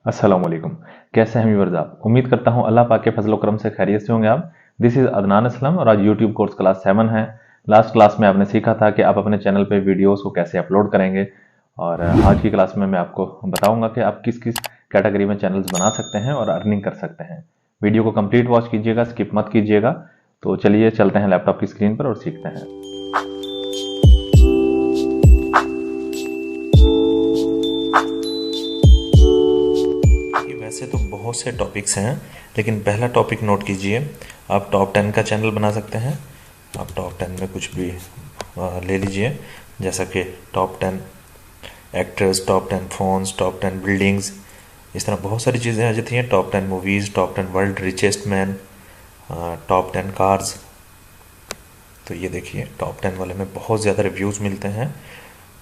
अस्सलाम वालेकुम। कैसे हैं व्यूअर्स आप? उम्मीद करता हूं अल्लाह पाक के फजल करम से खैरियत से होंगे आप। दिस इज़ अदनान असलम और आज यूट्यूब कोर्स क्लास 7 है। लास्ट क्लास में आपने सीखा था कि आप अपने चैनल पे वीडियोस को कैसे अपलोड करेंगे और आज की क्लास में मैं आपको बताऊंगा कि आप किस किस कैटेगरी में चैनल्स बना सकते हैं और अर्निंग कर सकते हैं। वीडियो को कंप्लीट वॉच कीजिएगा, स्किप मत कीजिएगा। तो चलिए चलते हैं लैपटॉप की स्क्रीन पर और सीखते हैं। कि वैसे तो बहुत से टॉपिक्स हैं, लेकिन पहला टॉपिक नोट कीजिए। आप टॉप 10 का चैनल बना सकते हैं। आप टॉप 10 में कुछ भी ले लीजिए, जैसा कि top 10 actors, top 10 phones, top 10 buildings, इस तरह बहुत सारी चीज़ें आ जाती हैं। Top 10 movies, top 10 world richest man, top 10 cars. तो ये देखिए टॉप 10 वाले में बहुत ज़्यादा रिव्यूज़ मिलते हैं।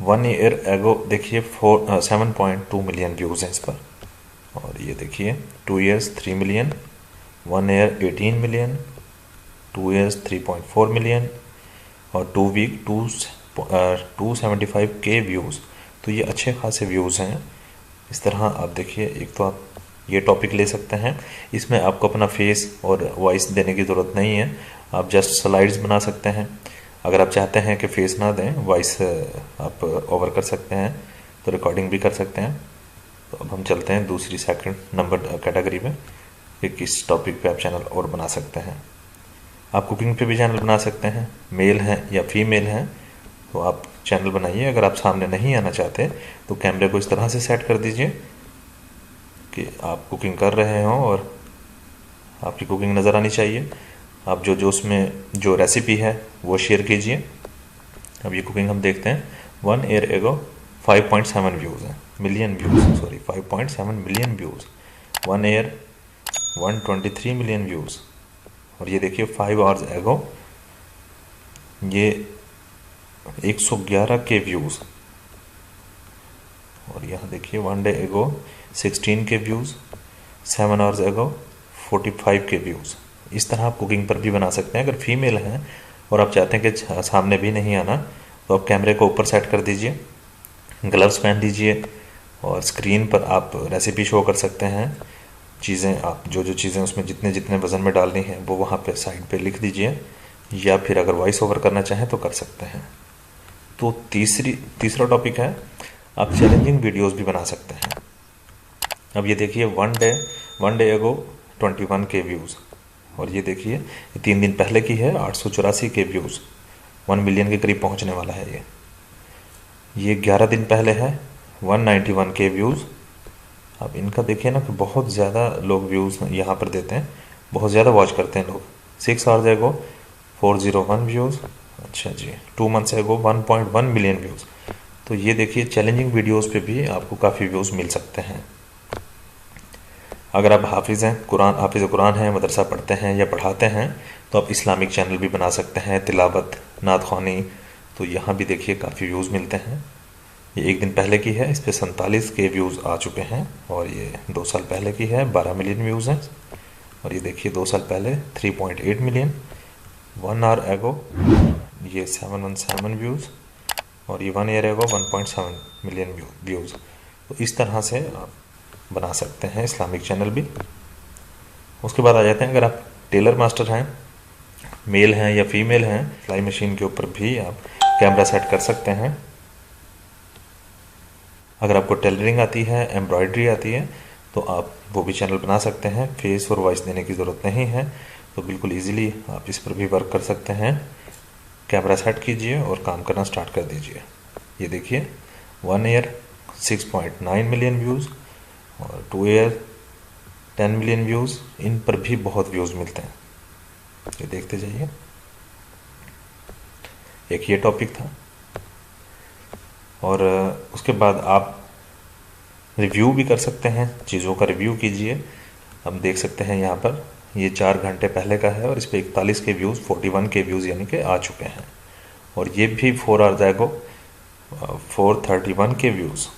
1 ईयर एगो देखिए 7.2 मिलियन व्यूज़ हैं इस पर। और ये देखिए 2 years 3 million, 1 year 18 million, 2 years 3.4 million और 2 वीक 275 के व्यूज़। तो ये अच्छे खासे व्यूज़ हैं। इस तरह आप देखिए, एक तो आप ये टॉपिक ले सकते हैं, इसमें आपको अपना फेस और वॉइस देने की ज़रूरत नहीं है। आप जस्ट स्लाइड्स बना सकते हैं। अगर आप चाहते हैं कि फेस ना दें, वॉइस आप ओवर कर सकते हैं, तो रिकॉर्डिंग भी कर सकते हैं। तो अब हम चलते हैं दूसरी सेकंड नंबर कैटेगरी में कि किस टॉपिक पे आप चैनल और बना सकते हैं। आप कुकिंग पे भी चैनल बना सकते हैं। मेल हैं या फीमेल हैं तो आप चैनल बनाइए। अगर आप सामने नहीं आना चाहते तो कैमरे को इस तरह से सेट कर दीजिए कि आप कुकिंग कर रहे हों और आपकी कुकिंग नज़र आनी चाहिए। आप जो जो उसमें जो रेसिपी है वो शेयर कीजिए। अब ये कुकिंग हम देखते हैं। 1 ईयर एगो 5.7 व्यूज़ हैं, million views, sorry 5.7 million views. 1 year 123 million views. और ये देखिए 5 आवर्स एगो ये 111 के व्यूज़। और यहाँ देखिए 1 डे एगो 16 के व्यूज़, 7 आवर्स एगो 45 के व्यूज़। इस तरह आप कुकिंग पर भी बना सकते हैं। अगर फीमेल हैं और आप चाहते हैं कि सामने भी नहीं आना, तो आप कैमरे को ऊपर सेट कर दीजिए, ग्लव्स पहन लीजिए और स्क्रीन पर आप रेसिपी शो कर सकते हैं। चीज़ें आप जो जो चीज़ें उसमें जितने जितने वज़न में डालनी है वो वहाँ पे साइड पे लिख दीजिए, या फिर अगर वॉइस ओवर करना चाहें तो कर सकते हैं। तो तीसरा टॉपिक है, आप चैलेंजिंग वीडियोस भी बना सकते हैं। अब ये देखिए 1 डे एगो 21 के व्यूज़। और ये देखिए ये 3 दिन पहले की है, 884 के व्यूज़, 1 मिलियन के करीब पहुंचने वाला है ये 11 दिन पहले है, 191 के व्यूज़। अब इनका देखिए ना कि बहुत ज़्यादा लोग व्यूज़ यहाँ पर देते हैं, बहुत ज़्यादा वॉच करते हैं लोग। 6 आवर्स एगो 401 व्यूज़। अच्छा जी, 2 मंथ्स एगो 1.1 मिलियन व्यूज़। तो ये देखिए चैलेंजिंग वीडियोस पे भी आपको काफ़ी व्यूज़ मिल सकते हैं। अगर आप हाफिज़ कुरान हैं, मदरसा पढ़ते हैं या पढ़ाते हैं, तो आप इस्लामिक चैनल भी बना सकते हैं, तिलावत, नात ख़्वानी। तो यहाँ भी देखिए काफ़ी व्यूज़ मिलते हैं। ये 1 दिन पहले की है, इस पर 47 के व्यूज़ आ चुके हैं। और ये 2 साल पहले की है, 12 मिलियन व्यूज़ हैं। और ये देखिए 2 साल पहले 3.8 मिलियन। 1 आवर एगो ये 717 व्यूज़। और ये 1 ईयर एगो 1.7 मिलियन व्यूज़। तो इस तरह से आप बना सकते हैं इस्लामिक चैनल भी। उसके बाद आ जाते हैं, अगर आप टेलर मास्टर हैं, मेल हैं या फीमेल हैं, सिलाई मशीन के ऊपर भी आप कैमरा सेट कर सकते हैं। अगर आपको टेलरिंग आती है, एम्ब्रॉयडरी आती है, तो आप वो भी चैनल बना सकते हैं। फेस और वॉइस देने की ज़रूरत नहीं है, तो बिल्कुल ईजिली आप इस पर भी वर्क कर सकते हैं। कैमरा सेट कीजिए और काम करना स्टार्ट कर दीजिए। ये देखिए 1 ईयर 6.9 मिलियन व्यूज़ और 2 ईयर 10 मिलियन व्यूज़। इन पर भी बहुत व्यूज़ मिलते हैं, ये देखते जाइए। एक ये टॉपिक था। और उसके बाद आप रिव्यू भी कर सकते हैं, चीज़ों का रिव्यू कीजिए। हम देख सकते हैं यहाँ पर ये 4 घंटे पहले का है और इस पर 41 के व्यूज़, 41 के व्यूज़ यानी कि आ चुके हैं। और ये भी 4 आवर्स एगो 431 के व्यूज़,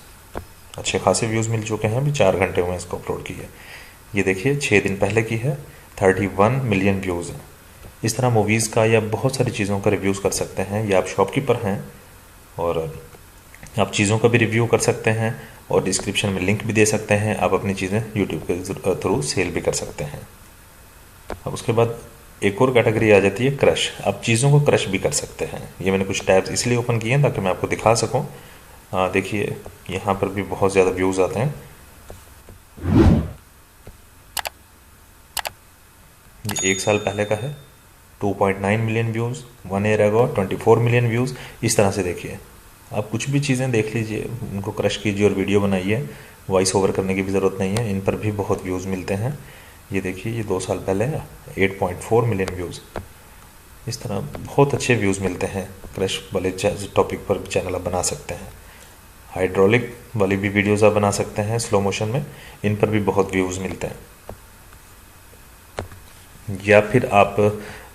अच्छे खासे व्यूज़ मिल चुके हैं। अभी 4 घंटे में इसको अपलोड किए। ये देखिए 6 दिन पहले की है, 31 मिलियन व्यूज़ हैं। इस तरह मूवीज़ का या बहुत सारी चीज़ों का रिव्यूज़ कर सकते हैं। या आप शॉपकीपर हैं और आप चीज़ों का भी रिव्यू कर सकते हैं। और डिस्क्रिप्शन में लिंक भी दे सकते हैं। आप अपनी चीज़ें यूट्यूब के थ्रू सेल भी कर सकते हैं। अब उसके बाद एक और कैटेगरी आ जाती है क्रश। आप चीज़ों को क्रश भी कर सकते हैं। ये मैंने कुछ टैब्स इसलिए ओपन किए हैं ताकि मैं आपको दिखा सकूं। देखिए यहाँ पर भी बहुत ज़्यादा व्यूज़ आते हैं। ये 1 साल पहले का है, 2.9 million views. 1 year ago 24 million views. इस तरह से देखिए, आप कुछ भी चीज़ें देख लीजिए, उनको क्रश कीजिए और वीडियो बनाइए। वॉइस ओवर करने की भी ज़रूरत नहीं है, इन पर भी बहुत व्यूज़ मिलते हैं। ये देखिए, ये 2 साल पहले 8.4 मिलियन व्यूज़। इस तरह बहुत अच्छे व्यूज़ मिलते हैं। क्रश वाले टॉपिक पर चैनल आप बना सकते हैं। हाइड्रोलिक वाली भी वीडियोज़ आप बना सकते हैं स्लो मोशन में, इन पर भी बहुत व्यूज़ मिलते हैं। या फिर आप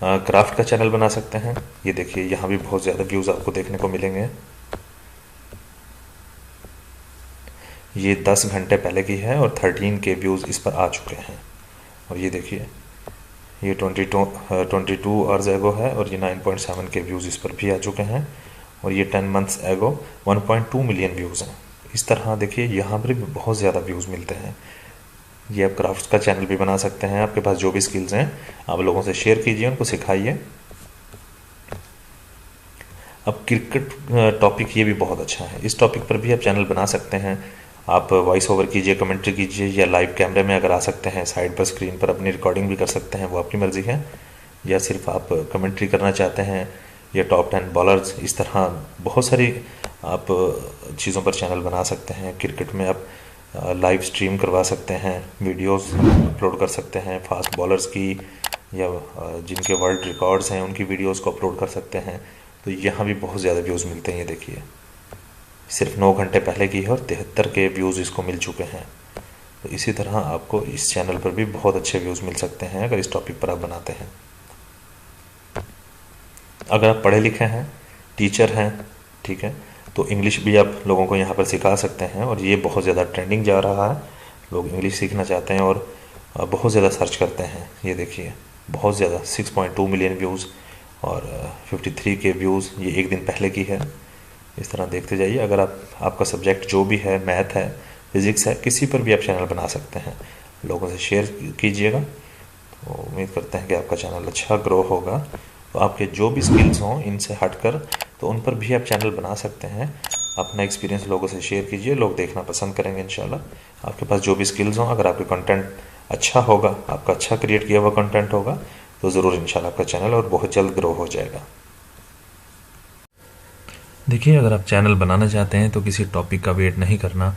क्राफ्ट का चैनल बना सकते हैं। ये देखिए, यहाँ भी बहुत ज़्यादा व्यूज़ आपको देखने को मिलेंगे। ये 10 घंटे पहले की है और 13 के व्यूज़ इस पर आ चुके हैं। और ये देखिए, ये 22 आवर्स एगो है और ये 9.7 के व्यूज़ इस पर भी आ चुके हैं। और ये 10 मंथ्स एगो 1.2 मिलियन व्यूज़ हैं। इस तरह देखिए, यहाँ पर भी बहुत ज़्यादा व्यूज़ मिलते हैं। ये आप क्राफ्ट का चैनल भी बना सकते हैं। आपके पास जो भी स्किल्स हैं आप लोगों से शेयर कीजिए, उनको सिखाइए। अब क्रिकेट टॉपिक ये भी बहुत अच्छा है। इस टॉपिक पर भी आप चैनल बना सकते हैं। आप वॉइस ओवर कीजिए, कमेंट्री कीजिए, या लाइव कैमरे में अगर आ सकते हैं साइड पर स्क्रीन पर अपनी रिकॉर्डिंग भी कर सकते हैं, वो आपकी मर्ज़ी है। या सिर्फ आप कमेंट्री करना चाहते हैं, या टॉप 10 बॉलर्स, इस तरह बहुत सारी आप चीज़ों पर चैनल बना सकते हैं। क्रिकेट में आप लाइव स्ट्रीम करवा सकते हैं, वीडियोस अपलोड कर सकते हैं फास्ट बॉलर्स की, या जिनके वर्ल्ड रिकॉर्ड्स हैं उनकी वीडियोस को अपलोड कर सकते हैं। तो यहाँ भी बहुत ज़्यादा व्यूज़ मिलते हैं। ये देखिए, सिर्फ 9 घंटे पहले की है और 73 के व्यूज़ इसको मिल चुके हैं। तो इसी तरह आपको इस चैनल पर भी बहुत अच्छे व्यूज़ मिल सकते हैं अगर इस टॉपिक पर आप बनाते हैं। अगर आप पढ़े लिखे हैं, टीचर हैं, ठीक है, तो इंग्लिश भी आप लोगों को यहाँ पर सिखा सकते हैं। और ये बहुत ज़्यादा ट्रेंडिंग जा रहा है, लोग इंग्लिश सीखना चाहते हैं और बहुत ज़्यादा सर्च करते हैं। ये देखिए, बहुत ज़्यादा 6.2 मिलियन व्यूज़ और 53 के व्यूज़, ये एक दिन पहले की है। इस तरह देखते जाइए। अगर आपका सब्जेक्ट जो भी है, मैथ है, फिज़िक्स है, किसी पर भी आप चैनल बना सकते हैं। लोगों से शेयर कीजिएगा, तो उम्मीद करते हैं कि आपका चैनल अच्छा ग्रो होगा। तो आपके जो भी स्किल्स हों इनसे हटकर, तो उन पर भी आप चैनल बना सकते हैं। अपना एक्सपीरियंस लोगों से शेयर कीजिए, लोग देखना पसंद करेंगे इंशाल्लाह। आपके पास जो भी स्किल्स हों, अगर आपके कंटेंट अच्छा होगा, आपका अच्छा क्रिएट किया हुआ कंटेंट होगा, तो ज़रूर इंशाल्लाह आपका चैनल और बहुत जल्द ग्रो हो जाएगा। देखिए, अगर आप चैनल बनाना चाहते हैं तो किसी टॉपिक का वेट नहीं करना।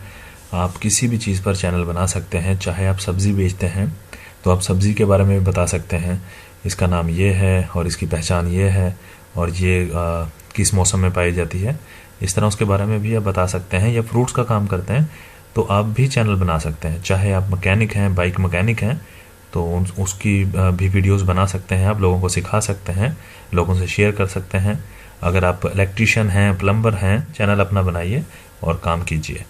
आप किसी भी चीज़ पर चैनल बना सकते हैं। चाहे आप सब्ज़ी बेचते हैं तो आप सब्ज़ी के बारे में बता सकते हैं, इसका नाम ये है और इसकी पहचान ये है और ये किस मौसम में पाई जाती है। इस तरह उसके बारे में भी आप बता सकते हैं। या फ्रूट्स का काम करते हैं तो आप भी चैनल बना सकते हैं। चाहे आप मैकेनिक हैं, बाइक मैकेनिक हैं, तो उसकी भी वीडियोस बना सकते हैं। आप लोगों को सिखा सकते हैं, लोगों से शेयर कर सकते हैं। अगर आप इलेक्ट्रीशियन हैं, प्लम्बर हैं, चैनल अपना बनाइए और काम कीजिए।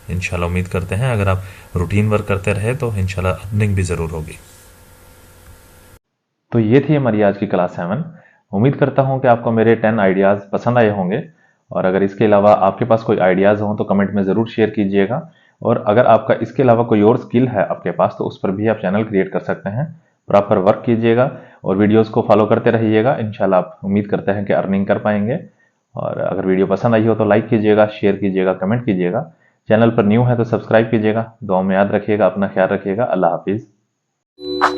इंशाल्लाह उम्मीद करते हैं अगर आप रूटीन वर्क करते रहे तो इंशाल्लाह अर्निंग भी ज़रूर होगी। तो ये थी हमारी आज की क्लास 7। उम्मीद करता हूँ कि आपको मेरे 10 आइडियाज़ पसंद आए होंगे। और अगर इसके अलावा आपके पास कोई आइडियाज़ हों तो कमेंट में ज़रूर शेयर कीजिएगा। और अगर आपका इसके अलावा कोई और स्किल है आपके पास, तो उस पर भी आप चैनल क्रिएट कर सकते हैं। प्रॉपर वर्क कीजिएगा और वीडियोज़ को फॉलो करते रहिएगा। इंशाल्लाह आप उम्मीद करते हैं कि अर्निंग कर पाएंगे। और अगर वीडियो पसंद आई हो तो लाइक कीजिएगा, शेयर कीजिएगा, कमेंट कीजिएगा। चैनल पर न्यू है तो सब्सक्राइब कीजिएगा। दुआ में याद रखिएगा, अपना ख्याल रखिएगा। अल्लाह हाफिज़।